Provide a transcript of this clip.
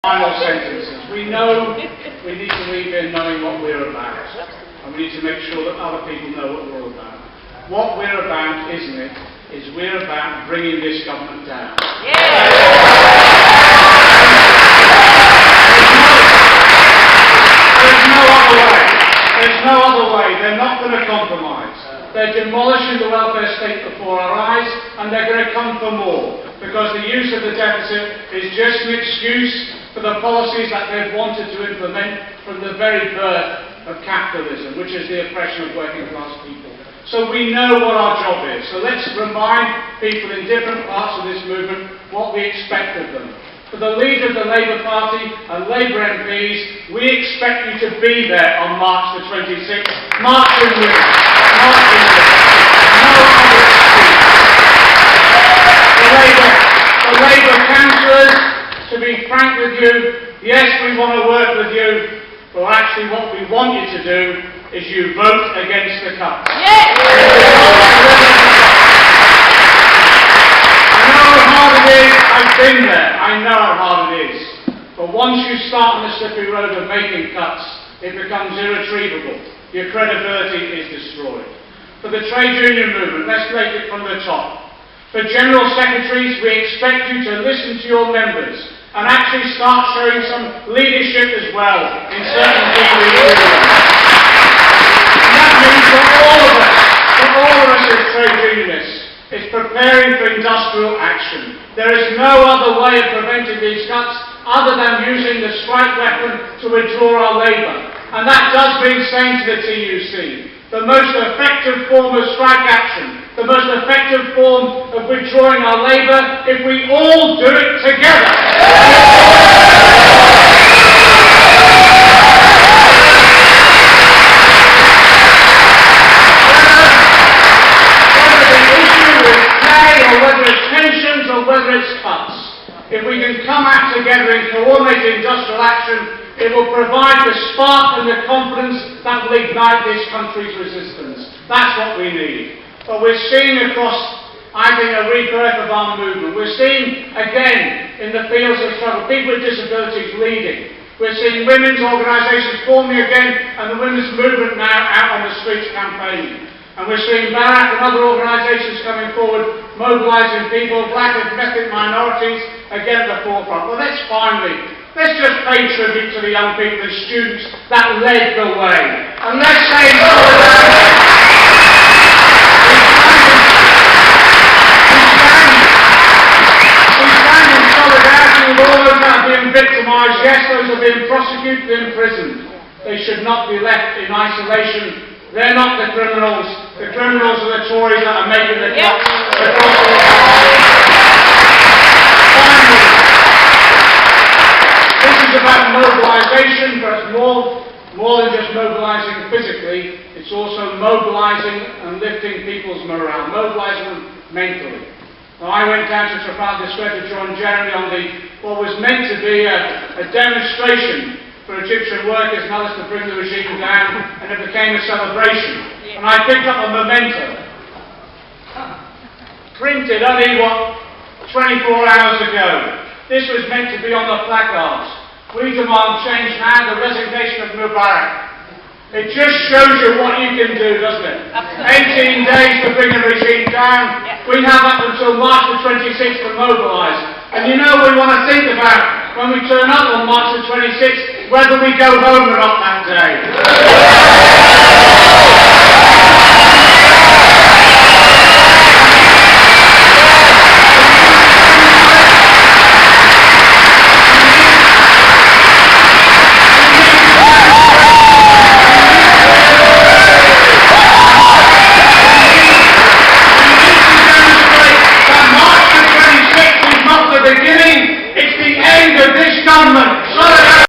Final sentences. We know we need to leave here knowing what we're about, and we need to make sure that other people know what we're all about. What we're about, isn't it, is we're about bringing this government down. Yeah. There's no other way. There's no other way. They're not going to compromise. They're demolishing the welfare state before our eyes, and they're going to come for more, because the use of the deficit is just an excuse for the policies that they've wanted to implement from the very birth of capitalism, which is the oppression of working class people. So we know what our job is. So let's remind people in different parts of this movement what we expect of them. For the leader of the Labour Party and Labour MPs, we expect you to be there on March the 26th. Marching with us. Marching with us. No other excuse. The Labour councillors, to be frank with you, yes, we want to work with you, but actually what we want you to do is you vote against the cuts. Yes. I know how hard it is. I've been there. I know how hard it is. But once you start on the slippery road of making cuts, it becomes irretrievable. Your credibility is destroyed. For the trade union movement, let's take it from the top. For General Secretaries, we expect you to listen to your members and actually start showing some leadership as well in certain key areas. And that means for all of us as trade unionists, is preparing for industrial action. There is no other way of preventing these cuts other than using the strike weapon to withdraw our labour. And that does mean saying to the TUC, the most effective form of strike action, the most effective form of withdrawing our labour, if we all do it together. Whether the issue is pay, or whether it's pensions, or whether it's cuts, if we can come out together in coordinated industrial action, it will provide the spark and the confidence that will ignite this country's resistance. That's what we need. But we're seeing across, I think, a rebirth of our movement. We're seeing, again, in the fields of struggle, people with disabilities leading. We're seeing women's organisations forming again, and the women's movement now out on the streets campaigning. And we're seeing Barak and other organisations coming forward, mobilising people, black and ethnic minorities, again at the forefront. Well, let's just pay tribute to the young people and students that led the way. And let's say we stand in solidarity with all those that have been victimised. Yes, those have been prosecuted and imprisoned. They should not be left in isolation. They're not the criminals. The criminals are the Tories that are making the cuts. This is about mobilisation, but it's more than just mobilising physically. It's also mobilising and lifting people's morale, mobilising them mentally. Now, I went down to Trafalgar Square to join Jeremy on what was meant to be a demonstration for Egyptian workers and others to bring the regime down, and it became a celebration. And I picked up a memento, printed only, 24 hours ago. This was meant to be on the placards. We demand change now, the resignation of Mubarak. It just shows you what you can do, doesn't it? 18 days to bring the regime down. We have up until March the 26th to mobilise. And you know we want to think about, when we turn up on March the 26th, whether we go home or not that day.